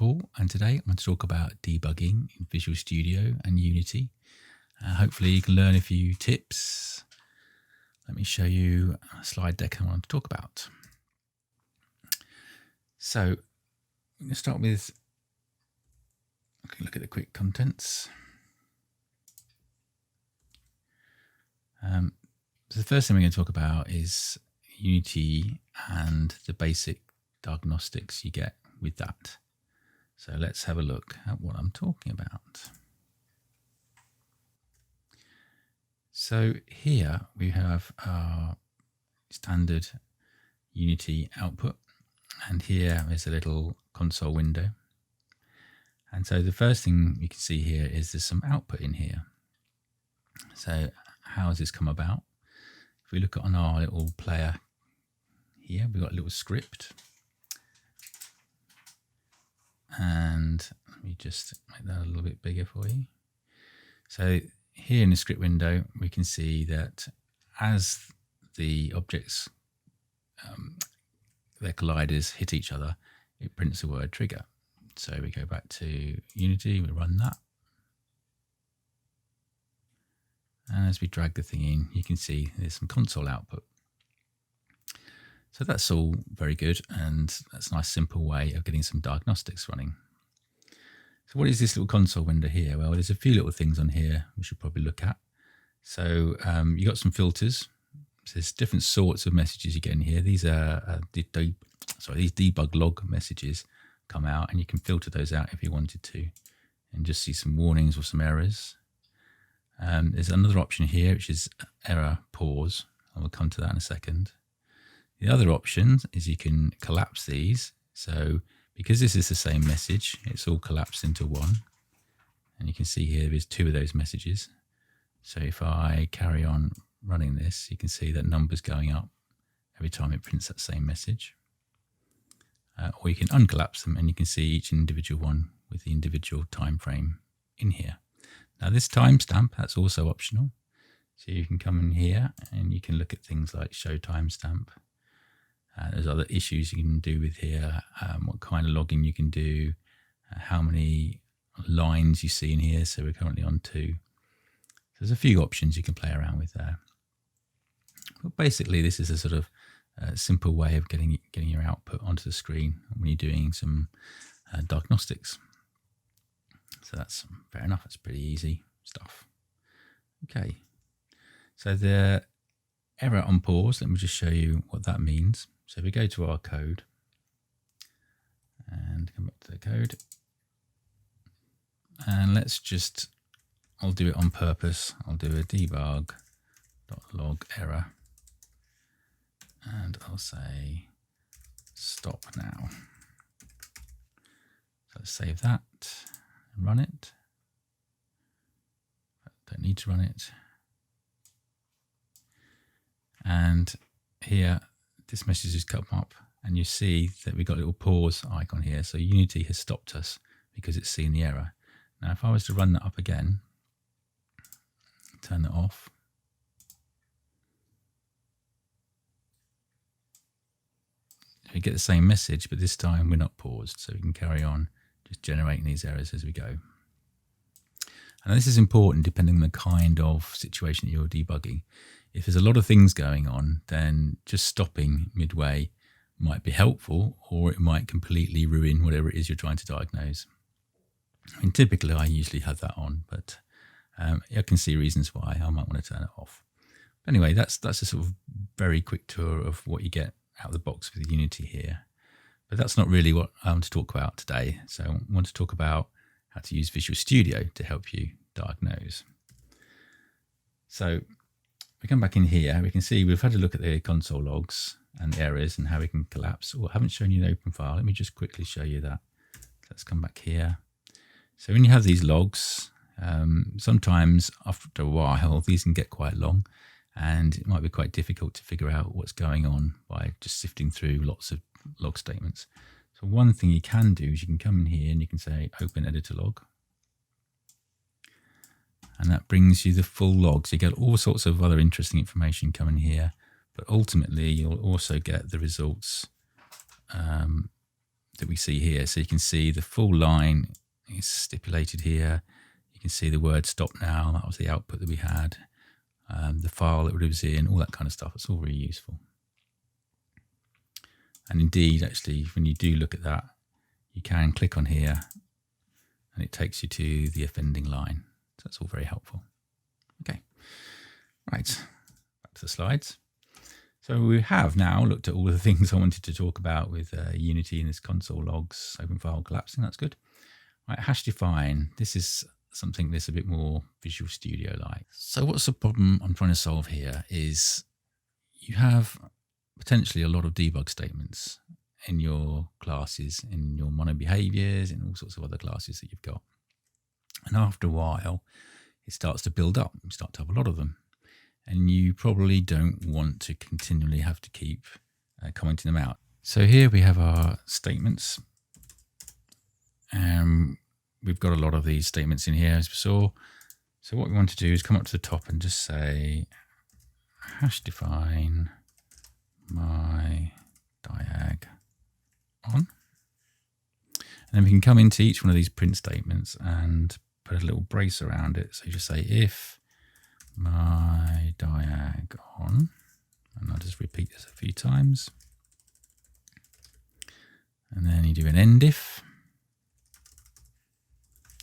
Paul, and today I'm going to talk about debugging in Visual Studio and Unity. Hopefully you can learn a few tips. Let me show you a slide deck I want to talk about. So I'm going to start with, look at the quick contents. So the first thing we're going to talk about is Unity and the basic diagnostics you get with that. So let's have a look at what I'm talking about. So here we have our standard Unity output, and here is a little console window. And so the first thing you can see here is there's some output in here. So how has this come about? If we look at on our little player here, we've got a little script. And let me just make that a little bit bigger for you. So here in the script window, we can see that as the objects, their colliders hit each other, it prints the word trigger. So we go back to Unity, we run that. And as we drag the thing in, you can see there's some console output. So that's all very good, and that's a nice simple way of getting some diagnostics running. So what is this little console window here? Well, there's a few little things on here we should probably look at. So you got some filters. So there's different sorts of messages you get in here. These are these Debug.Log messages come out, and you can filter those out if you wanted to, and just see some warnings or some errors. There's another option here, which is error pause. I will come to that in a second. The other option is you can collapse these. So because this is the same message, it's all collapsed into one. And you can see here there is two of those messages. So if I carry on running this, you can see that numbers going up every time it prints that same message. Or you can uncollapse them, and you can see each individual one with the individual time frame in here. Now this timestamp, that's also optional. So you can come in here and you can look at things like show timestamp. There's other issues you can do with here, what kind of logging you can do, how many lines you see in here. So we're currently on 2. So there's a few options you can play around with there. But basically this is a sort of simple way of getting your output onto the screen when you're doing some diagnostics. So that's fair enough, that's pretty easy stuff. Okay, so the error on pause, let me just show you what that means. So if we go to our code and come back to the code, and let's just, I'll do it on purpose. I'll do a Debug.Log error, and I'll say stop now. So let's save that and run it. Don't need to run it. And here, this message has come up, and you see that we've got a little pause icon here. So Unity has stopped us because it's seen the error. Now, if I was to run that up again, turn it off, we get the same message, but this time we're not paused. So we can carry on just generating these errors as we go. And this is important depending on the kind of situation that you're debugging. If there's a lot of things going on, then just stopping midway might be helpful, or it might completely ruin whatever it is you're trying to diagnose. I mean, typically I usually have that on, but I can see reasons why I might want to turn it off. But anyway, that's a sort of very quick tour of what you get out of the box with Unity here. But that's not really what I want to talk about today. So I want to talk about how to use Visual Studio to help you diagnose. So we come back in here, we can see we've had a look at the console logs and the errors and how we can collapse. Oh, I haven't shown you an open file. Let me just quickly show you that. Let's come back here. So when you have these logs, sometimes after a while, these can get quite long, and it might be quite difficult to figure out what's going on by just sifting through lots of log statements. So one thing you can do is you can come in here and you can say open editor log. And that brings you the full log. So you get all sorts of other interesting information coming here, but ultimately you'll also get the results that we see here. So you can see the full line is stipulated here. You can see the word stop now. That was the output that we had. The file that it was in, all that kind of stuff. It's all really useful. And indeed, actually, when you do look at that, you can click on here and it takes you to the offending line. So that's all very helpful. Okay, right, back to the slides. So we have now looked at all the things I wanted to talk about with Unity and this console logs, open file collapsing. That's good. Right, hash define. This is something that's a bit more Visual Studio like. So what's the problem I'm trying to solve here is you have potentially a lot of debug statements in your classes, in your mono behaviors, in all sorts of other classes that you've got. And after a while, it starts to build up. You start to have a lot of them. And you probably don't want to continually have to keep commenting them out. So here we have our statements. We've got a lot of these statements in here, as we saw. So what we want to do is come up to the top and just say hash define my diag on. And then we can come into each one of these print statements and put a little brace around it. So you just say if my diag on, and I'll just repeat this a few times. And then you do an end if.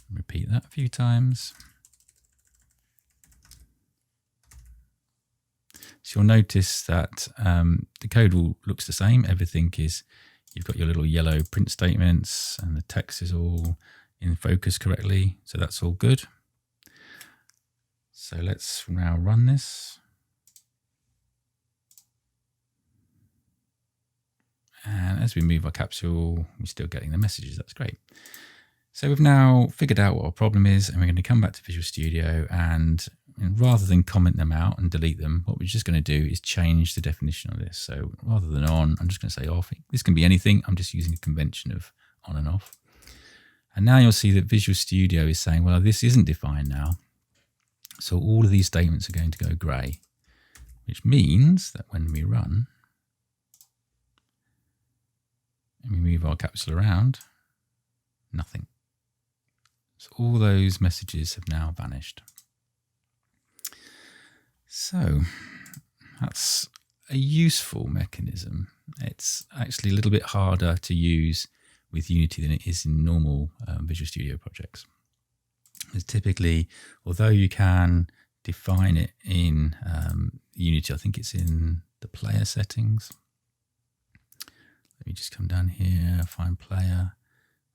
Repeat that a few times. So you'll notice that the code looks the same. Everything is, you've got your little yellow print statements and the text is all in focus correctly. So that's all good. So let's now run this. And as we move our capsule, we're still getting the messages. That's great. So we've now figured out what our problem is, and we're going to come back to Visual Studio, and rather than comment them out and delete them, what we're just going to do is change the definition of this. So rather than on, I'm just going to say off. This can be anything. I'm just using a convention of on and off. And now you'll see that Visual Studio is saying, well, this isn't defined now. So all of these statements are going to go grey, which means that when we run and we move our capsule around, nothing. So all those messages have now vanished. So that's a useful mechanism. It's actually a little bit harder to use with Unity than it is in normal Visual Studio projects. It's typically, although you can define it in Unity, I think it's in the player settings. Let me just come down here, find player.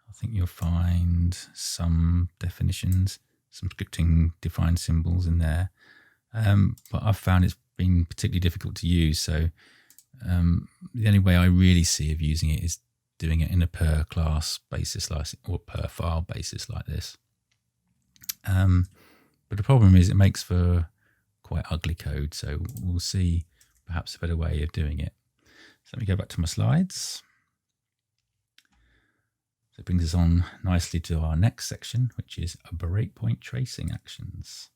I think you'll find some definitions, some scripting defined symbols in there. But I've found it's been particularly difficult to use. So the only way I really see of using it is doing it in a per class basis or per file basis like this. But the problem is it makes for quite ugly code. So we'll see perhaps a better way of doing it. So let me go back to my slides. So it brings us on nicely to our next section, which is a breakpoint tracing actions.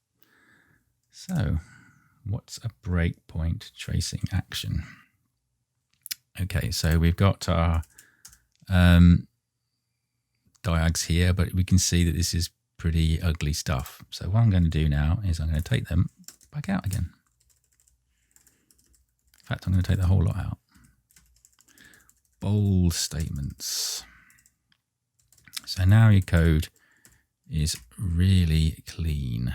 So what's a breakpoint tracing action? Okay, so we've got our diags here, but we can see that this is pretty ugly stuff. So what I'm going to do now is I'm going to take them back out again. In fact, I'm going to take the whole lot out. Bold statements. So now your code is really clean.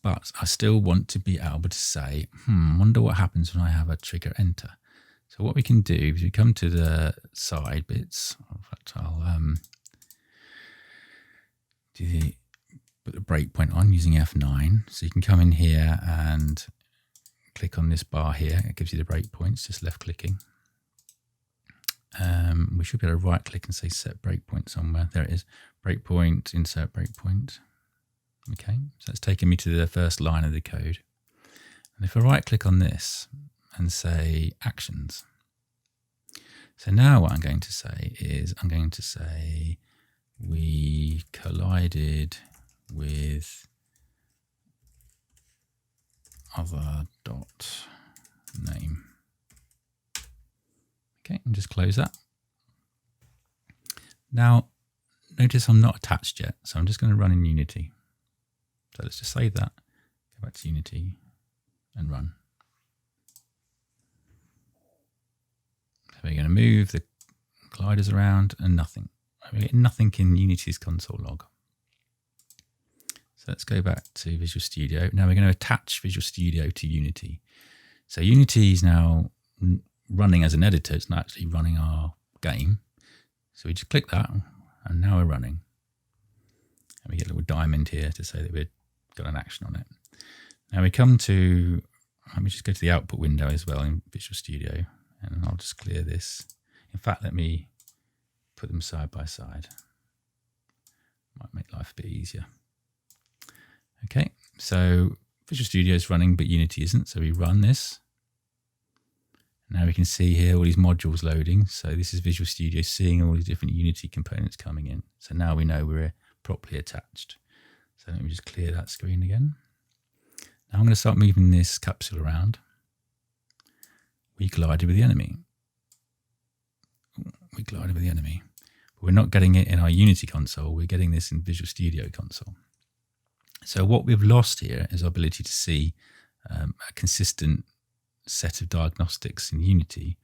But I still want to be able to say, wonder what happens when I have a trigger enter. So what we can do is we come to the side bits. In fact, I'll put the breakpoint on using F9. So you can come in here and click on this bar here. It gives you the breakpoints, just left clicking. We should be able to right click and say set breakpoint somewhere. There it is. Breakpoint, insert breakpoint. Okay, so it's taken me to the first line of the code. And if I right click on this and say actions. So now what I'm going to say is I'm going to say we collided with other dot name. Okay, and just close that. Now, notice I'm not attached yet, so I'm just going to run in Unity. So let's just save that, go back to Unity and run. So we're going to move the gliders around and nothing. We get nothing in Unity's console log. So let's go back to Visual Studio. Now we're going to attach Visual Studio to Unity. So Unity is now running as an editor. It's not actually running our game. So we just click that and now we're running. And we get a little diamond here to say that we've got an action on it. Now we come to, let me just go to the output window as well in Visual Studio, and I'll just clear this. In fact, let me put them side by side. Might make life a bit easier. Okay, so Visual Studio is running, but Unity isn't. So we run this. Now we can see here all these modules loading. So this is Visual Studio seeing all these different Unity components coming in. So now we know we're properly attached. So let me just clear that screen again. Now I'm going to start moving this capsule around. We collided with the enemy. We collided with the enemy. But we're not getting it in our Unity console. We're getting this in Visual Studio console. So what we've lost here is our ability to see a consistent set of diagnostics in Unity,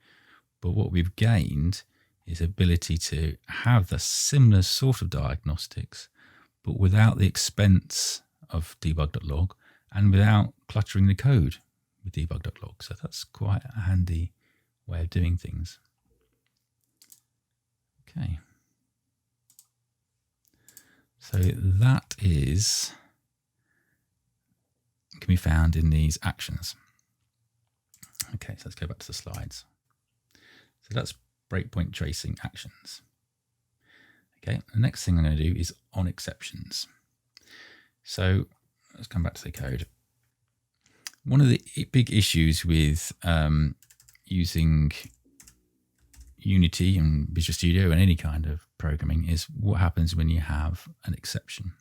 but what we've gained is ability to have the similar sort of diagnostics, but without the expense of Debug.Log and without cluttering the code with Debug.Log. So that's quite a handy way of doing things. Okay. So that can be found in these actions. Okay, so let's go back to the slides. So that's breakpoint tracing actions. Okay, the next thing I'm going to do is on exceptions. So let's come back to the code. One of the big issues with using Unity and Visual Studio and any kind of programming is what happens when you have an exception.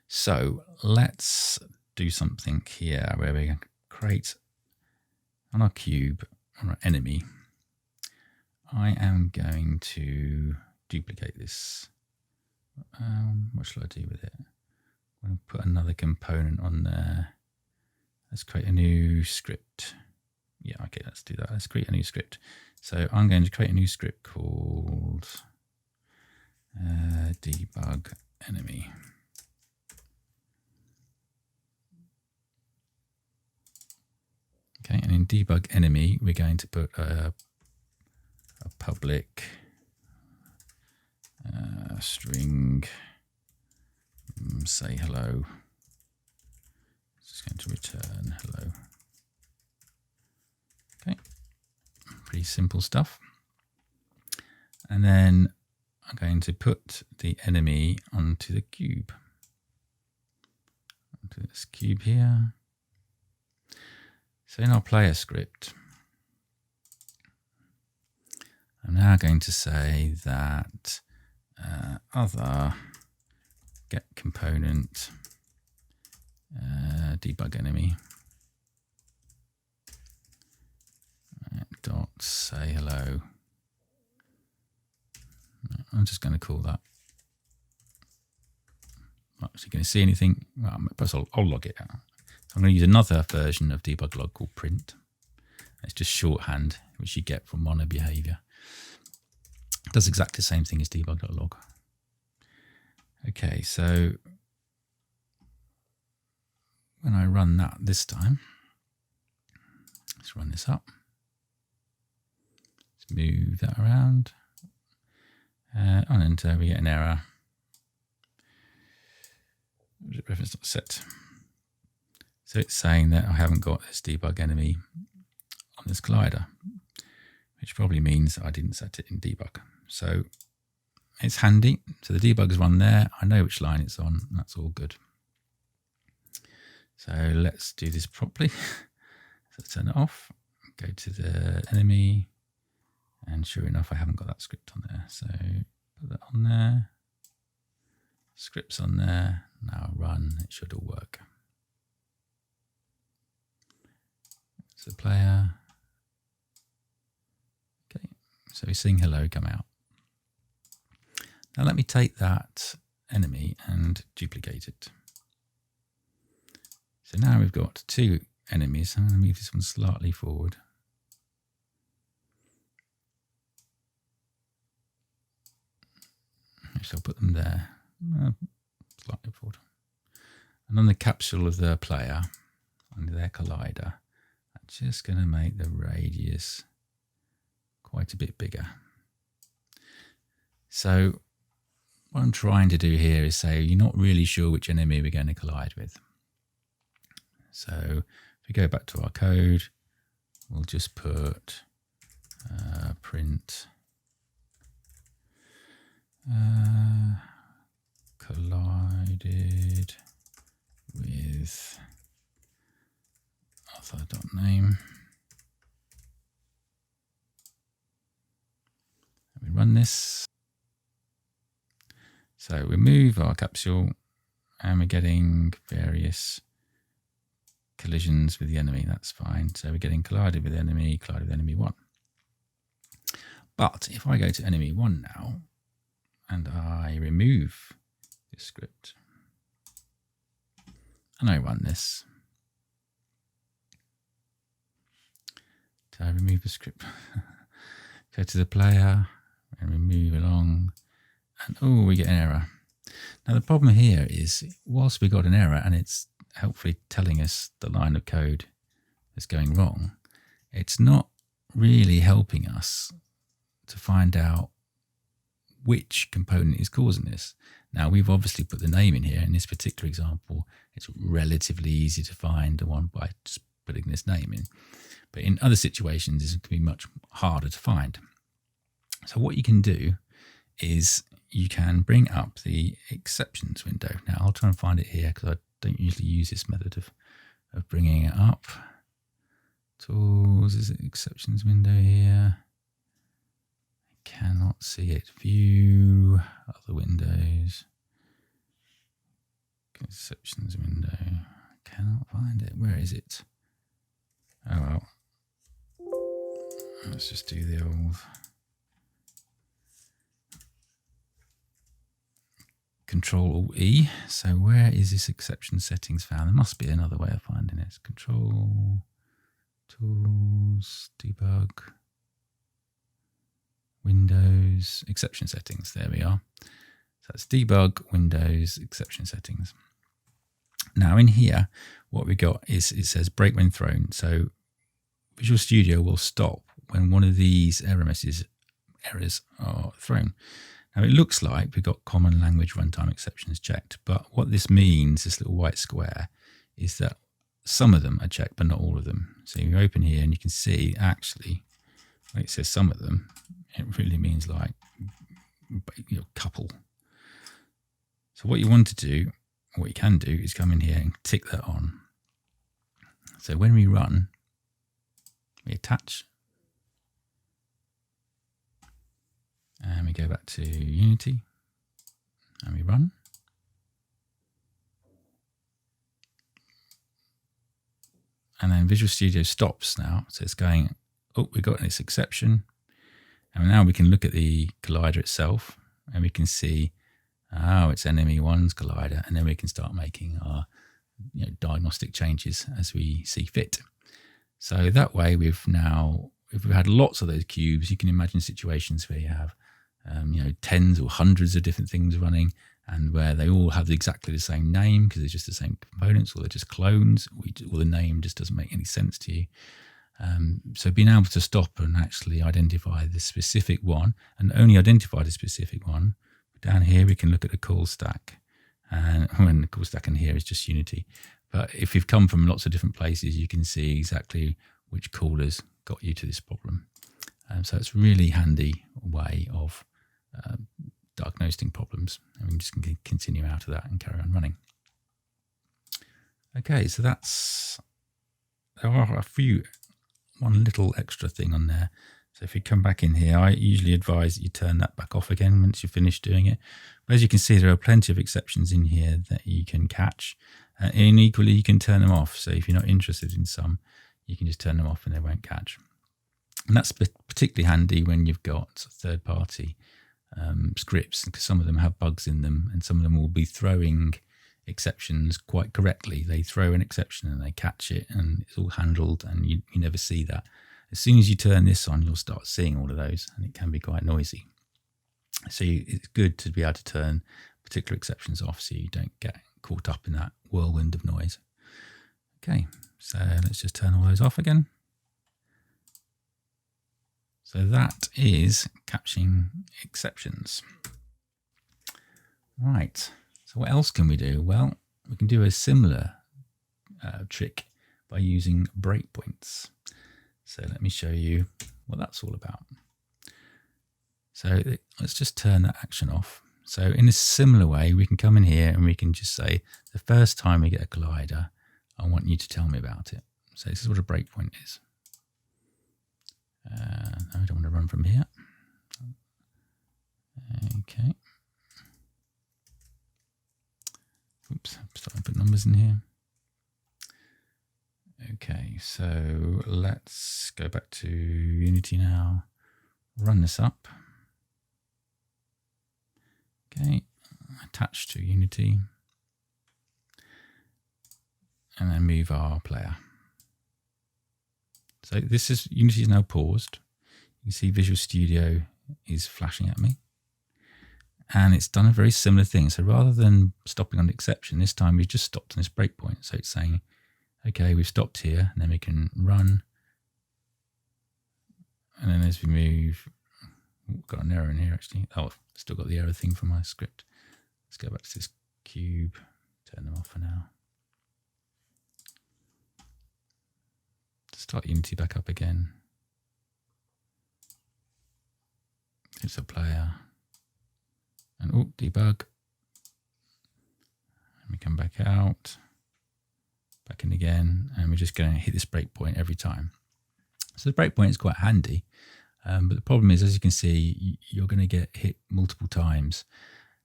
So let's do something here where we create on our cube, on our enemy. I am going to duplicate this. What shall I do with it? I'm going to put another component on there. Let's create a new script. Yeah, okay, let's do that. Let's create a new script. So I'm going to create a new script called debug enemy. Okay, and in debug enemy, we're going to put a public string say hello. It's just going to return hello. Okay, pretty simple stuff. And then I'm going to put the enemy onto the cube. Onto this cube here. So in our player script, I'm now going to say that other get component debug enemy dot say hello. I'm just going to call that. I'm not actually going to see anything. Well, perhaps I'll log it out. I'm going to use another version of Debug.Log called print. It's just shorthand, which you get from mono behavior. It does exactly the same thing as Debug.Log. Okay, so when I run that this time, let's run this up. Let's move that around. And we get an error. Reference not set. So it's saying that I haven't got this debug enemy on this glider, which probably means I didn't set it in debug. So it's handy. So the debug's run there. I know which line it's on. And that's all good. So let's do this properly. So turn it off. Go to the enemy. And sure enough, I haven't got that script on there. So put that on there. Script's on there. Now run. It should all work. So player. So we're seeing hello come out. Now let me take that enemy and duplicate it. So now we've got two enemies. I'm going to move this one slightly forward. So I'll put them there, slightly forward. And on the capsule of the player, under their collider, I'm just going to make the radius quite a bit bigger. So what I'm trying to do here is say you're not really sure which enemy we're going to collide with. So if we go back to our code, we'll just put print collided with author.name. We run this. So we move our capsule and we're getting various collisions with the enemy. That's fine. So we're getting collided with the enemy, collided with enemy 1. But if I go to enemy 1 now and I remove this script and I run this, so I remove the script, go to the player and we move along, and oh, we get an error. Now the problem here is, whilst we got an error and it's helpfully telling us the line of code that's going wrong, it's not really helping us to find out which component is causing this. Now we've obviously put the name in here. In this particular example, it's relatively easy to find the one by just putting this name in. But in other situations, it can be much harder to find. So what you can do is you can bring up the exceptions window. Now I'll try and find it here because I don't usually use this method of bringing it up. Tools, is it exceptions window here? I cannot see it. View, other windows. Exceptions window. I cannot find it. Where is it? Oh well. Let's just do the old Control-Alt-E. So where is this exception settings found? There must be another way of finding it. Control, Tools, Debug, Windows, Exception Settings. There we are. So that's Debug, Windows, Exception Settings. Now in here, what we got is it says break when thrown. So Visual Studio will stop when one of these errors are thrown. Now it looks like we've got common language runtime exceptions checked, but what this means, this little white square, is that some of them are checked, but not all of them. So you open here and you can see actually, when it says some of them, it really means like a couple. So what you want to do, what you can do, is come in here and tick that on. So when we run, we attach, and we go back to Unity, and we run. And then Visual Studio stops now. So it's going, oh, we got this exception. And now we can look at the collider itself, and we can see, oh, it's enemy 1's collider. And then we can start making our diagnostic changes as we see fit. So that way we've now, if we've had lots of those cubes, you can imagine situations where you have tens or hundreds of different things running, and where they all have exactly the same name because they're just the same components, or they're just clones, or the name just doesn't make any sense to you. So being able to stop and actually identify the specific one, and only identify the specific one, down here we can look at the call stack, and when the call stack in here is just Unity. But if you've come from lots of different places, you can see exactly which callers got you to this problem. So it's a really handy way of diagnosing problems, and we just can continue out of that and carry on running. Okay, so there are one little extra thing on there. So if you come back in here, I usually advise that you turn that back off again once you've finished doing it. But as you can see, there are plenty of exceptions in here that you can catch, and equally you can turn them off. So if you're not interested in some, you can just turn them off and they won't catch. And that's particularly handy when you've got third-party scripts, because some of them have bugs in them, and some of them will be throwing exceptions quite correctly. They throw an exception and they catch it, and it's all handled, and you never see that. As soon as you turn this on, you'll start seeing all of those, and it can be quite noisy. So it's good to be able to turn particular exceptions off so you don't get caught up in that whirlwind of noise. Okay, so let's just turn all those off again. So that is catching exceptions. Right, so what else can we do? Well, we can do a similar trick by using breakpoints. So let me show you what that's all about. So let's just turn that action off. So in a similar way, we can come in here and we can just say, the first time we get a collider, I want you to tell me about it. So this is what a breakpoint is. I don't want to run from here. Okay. Oops, I'm starting to put numbers in here. Okay, so let's go back to Unity now. Run this up. Okay, attach to Unity. And then move our player. So this is, Unity is now paused. You can see Visual Studio is flashing at me. And it's done a very similar thing. So rather than stopping on the exception, this time we've just stopped on this breakpoint. So it's saying, okay, we've stopped here, and then we can run. And then as we move, we've got an error in here actually. Oh, still got the error thing from my script. Let's go back to this cube, turn them off for now. Start Unity back up again. It's a player. And debug. And we come back out, back in again, and we're just going to hit this breakpoint every time. So the breakpoint is quite handy, but the problem is, as you can see, you're going to get hit multiple times.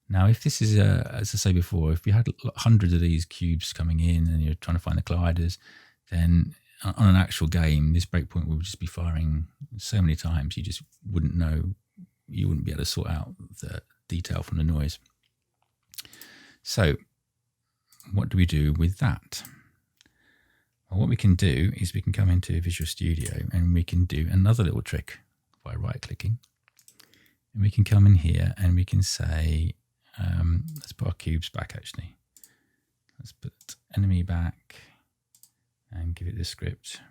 Now, if this is, as I say before, if you had hundreds of these cubes coming in and you're trying to find the colliders, then on an actual game, this breakpoint will just be firing so many times you just wouldn't know, you wouldn't be able to sort out the detail from the noise. So what do we do with that? Well, what we can do is we can come into Visual Studio and we can do another little trick by right-clicking. And we can come in here and we can say, let's put our cubes back actually. Let's put enemy back and give it this script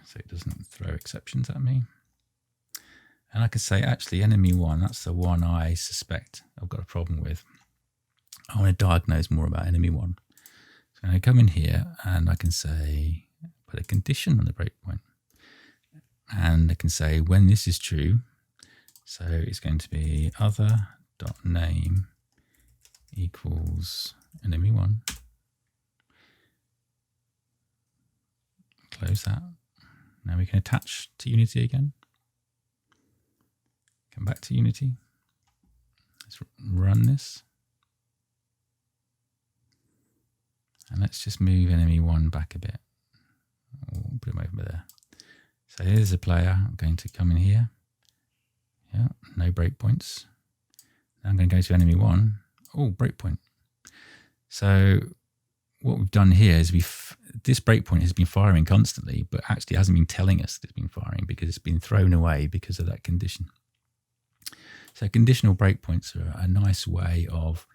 so it doesn't throw exceptions at me. And I can say, actually, enemy one, that's the one I suspect I've got a problem with. I want to diagnose more about enemy one. So I come in here and I can say, put a condition on the breakpoint. And I can say when this is true, so it's going to be other.name equals enemy one. Close that. Now we can attach to Unity again. Come back to Unity. Let's run this. And let's just move enemy one back a bit. Or put him over there. So here's a player. I'm going to come in here. Yeah, no breakpoints. Now I'm going to go to enemy one. Oh, breakpoint. So what we've done here is this breakpoint has been firing constantly, but actually hasn't been telling us it's been firing because it's been thrown away because of that condition. So conditional breakpoints are a nice way of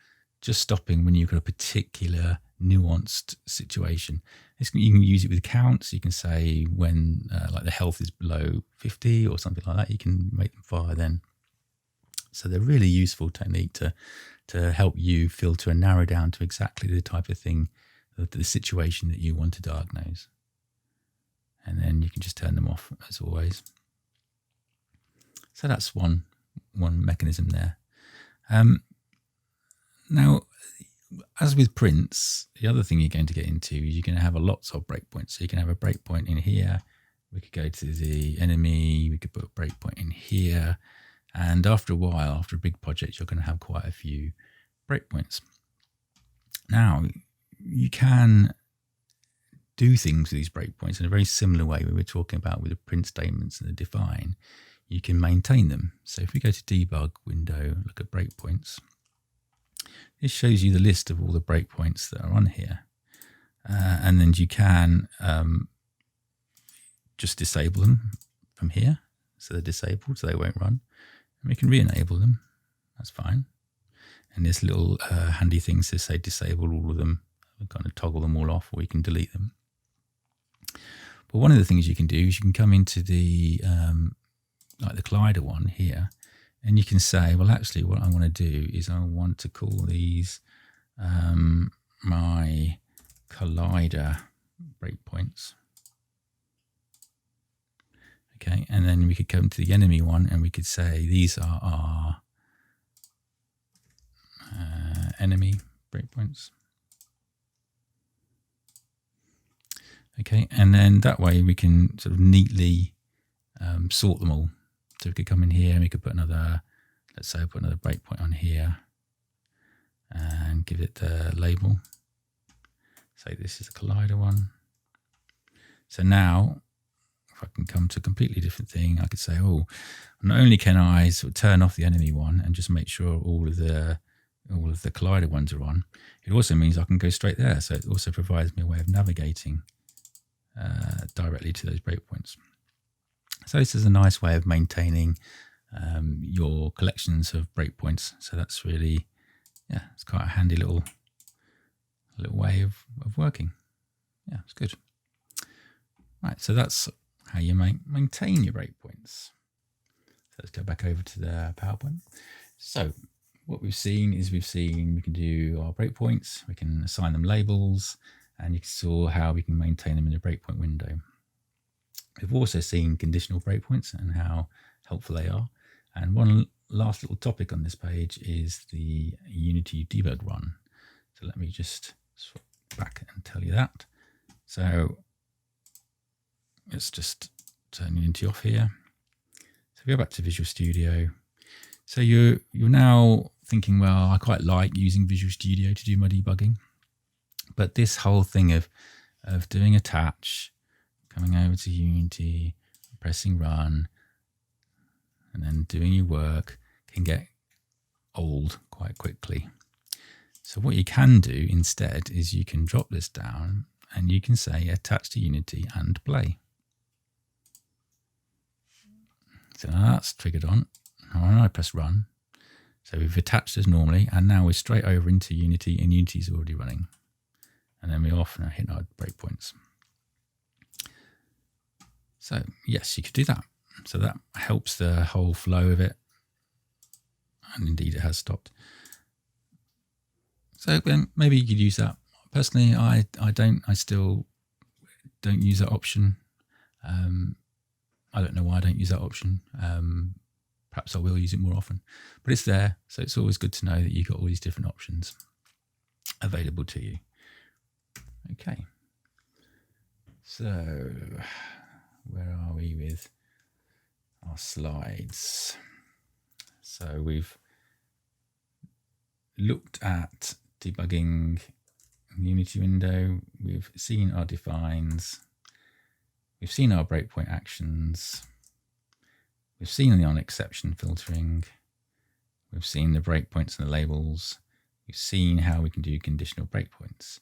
just stopping when you've got a particular nuanced situation. You can use it with counts. You can say when like the health is below 50 or something like that, you can make them fire then. So they're really useful technique to help you filter and narrow down to exactly the type of thing, the situation that you want to diagnose. And then you can just turn them off as always. So that's one mechanism there. Now, as with prints, the other thing you're going to get into is you're going to have lots of breakpoints. So you can have a breakpoint in here. We could go to the enemy. We could put a breakpoint in here. And after a while, after a big project, you're going to have quite a few breakpoints. Now, you can do things with these breakpoints in a very similar way we were talking about with the print statements and the define. You can maintain them. So if we go to debug window, look at breakpoints, this shows you the list of all the breakpoints that are on here. And then you can just disable them from here. So they're disabled, so they won't run. And we can re-enable them. That's fine. And there's little handy things to say disable all of them. We kind of toggle them all off, or you can delete them. But one of the things you can do is you can come into the like the collider one here, and you can say, well, actually, what I want to do is I want to call these my collider breakpoints. Okay, and then we could come to the enemy one, and we could say these are our enemy breakpoints. Okay, and then that way we can sort of neatly sort them all. So we could come in here and we could put another, let's say I put another breakpoint on here and give it the label. Say this is a collider one. So now if I can come to a completely different thing, I could say, oh, not only can I sort of turn off the enemy one and just make sure all of the collider ones are on, it also means I can go straight there. So it also provides me a way of navigating directly to those breakpoints. So this is a nice way of maintaining your collections of breakpoints. So that's really, yeah, it's quite a handy little way of working. Yeah, it's good. Right, so that's how you maintain your breakpoints. So let's go back over to the PowerPoint. So what we've seen is we can do our breakpoints, we can assign them labels, and you saw how we can maintain them in the breakpoint window. We've also seen conditional breakpoints and how helpful they are. And one last little topic on this page is the Unity debug run. So let me just swap back and tell you that. So let's just turn Unity off here. So go back to Visual Studio. So you're now thinking, well, I quite like using Visual Studio to do my debugging. But this whole thing of doing attach, coming over to Unity, pressing run, and then doing your work can get old quite quickly. So what you can do instead is you can drop this down and you can say attach to Unity and play. So now that's triggered on. Now when I press run, so we've attached as normally, and now we're straight over into Unity, and Unity's already running. And then we're off and hit our breakpoints. So yes, you could do that. So that helps the whole flow of it. And indeed it has stopped. So then maybe you could use that. Personally, I still don't use that option. I don't know why I don't use that option. Perhaps I will use it more often, but it's there. So it's always good to know that you've got all these different options available to you. Okay. So where are we with our slides? So we've looked at debugging in the Unity window. We've seen our defines. We've seen our breakpoint actions. We've seen the on exception filtering. We've seen the breakpoints and the labels. We've seen how we can do conditional breakpoints.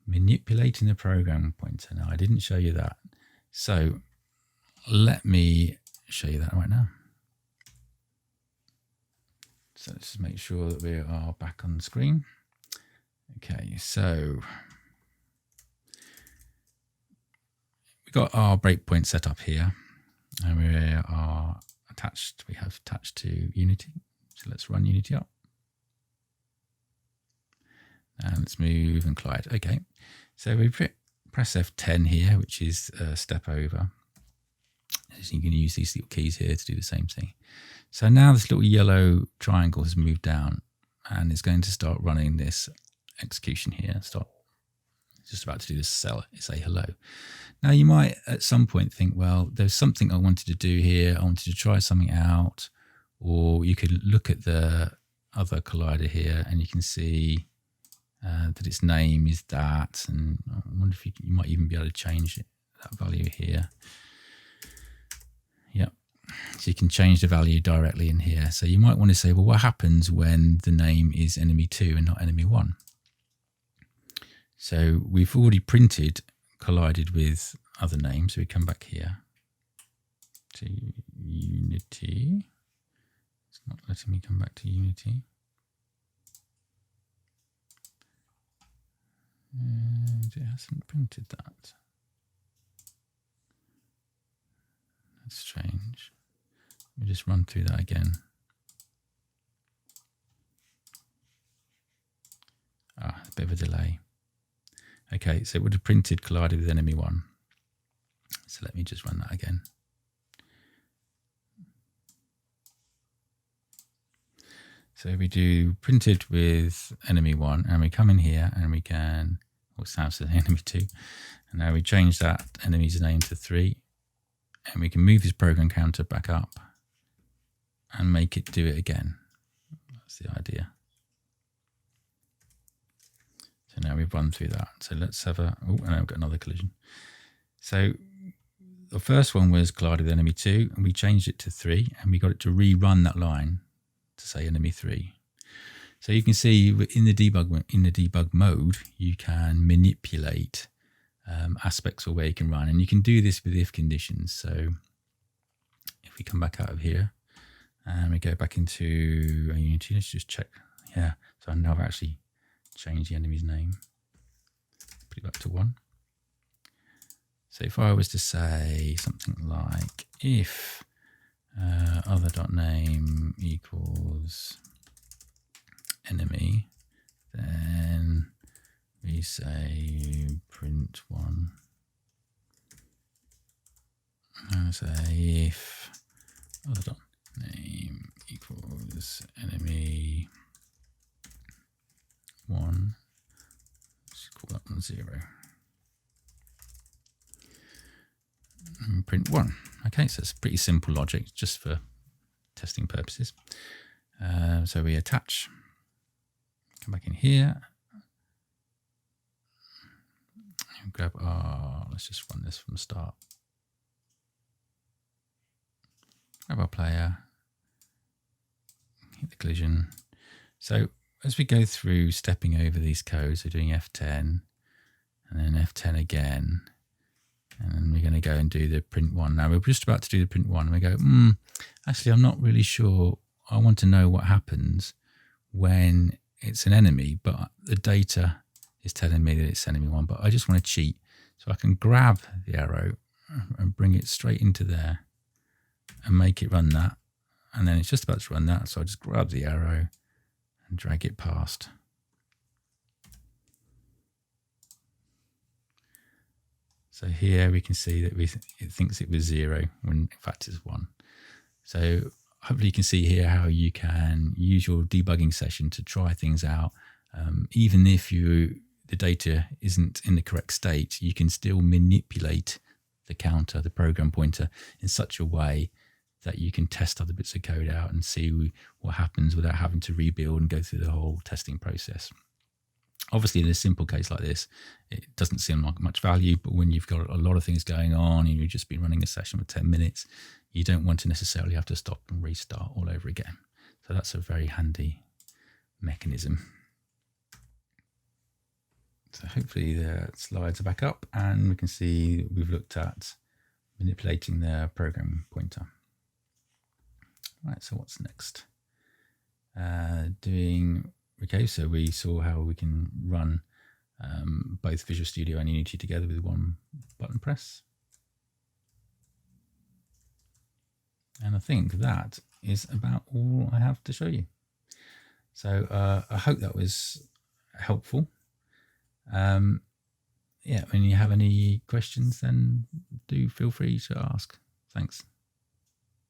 Manipulating the program pointer. Now, I didn't show you that. So let me show you that right now. So let's just make sure that we are back on the screen. Okay, so we've got our breakpoint set up here, and we are attached. We have attached to Unity. So let's run Unity up. And let's move and collide. Okay, so we press F10 here, which is a step over. So you can use these little keys here to do the same thing. So now this little yellow triangle has moved down and it's going to start running this execution here. It's just about to do this say hello. Now you might at some point think, well, there's something I wanted to do here. I wanted to try something out. Or you could look at the other collider here and you can see that its name is that, and I wonder if you might even be able to change that value here. Yep. So you can change the value directly in here. So you might want to say, well, what happens when the name is enemy2 and not enemy1? So we've already printed collided with other names. So we come back here to Unity. It's not letting me come back to Unity. And it hasn't printed that. That's strange. Let me just run through that again. A bit of a delay. Okay, so it would have printed collided with enemy1. So let me just run that again. So we do printed with enemy1, and we come in here and we can, or sounds like enemy2, and now we change that enemy's name to 3, and we can move this program counter back up and make it do it again. That's the idea. So now we've run through that. So let's have a, oh, and now we've got another collision. So the first one was collided with enemy2, and we changed it to 3, and we got it to rerun that line to say enemy3. So you can see in the debug mode, you can manipulate aspects of where you can run, and you can do this with if conditions. So if we come back out of here and we go back into Unity, let's just check. Yeah, so now I've actually changed the enemy's name. Put it back to 1. So if I was to say something like if other.name equals enemy, then we say print 1. And say if other.name equals enemy 1, let's call that one 0. And print 1. Okay, so it's pretty simple logic just for testing purposes. So we attach, come back in here, and grab our, let's just run this from the start. Grab our player, hit the collision. So as we go through stepping over these codes, we're doing F10 and then F10 again. And then we're going to go and do the print 1. Now we're just about to do the print 1 and we go, actually, I'm not really sure. I want to know what happens when it's an enemy, but the data is telling me that it's enemy 1, but I just want to cheat. So I can grab the arrow and bring it straight into there and make it run that. And then it's just about to run that. So I just grab the arrow and drag it past. So here we can see that it thinks it was 0 when in fact it's 1. So hopefully you can see here how you can use your debugging session to try things out. Even if the data isn't in the correct state, you can still manipulate the counter, the program pointer, in such a way that you can test other bits of code out and see what happens without having to rebuild and go through the whole testing process. Obviously, in a simple case like this, it doesn't seem like much value, but when you've got a lot of things going on and you've just been running a session for 10 minutes, you don't want to necessarily have to stop and restart all over again. So that's a very handy mechanism. So hopefully the slides are back up and we can see we've looked at manipulating the program pointer. Right, so what's next? Okay, so we saw how we can run both Visual Studio and Unity together with one button press. And I think that is about all I have to show you. So I hope that was helpful. Yeah, when you have any questions, then do feel free to ask. Thanks.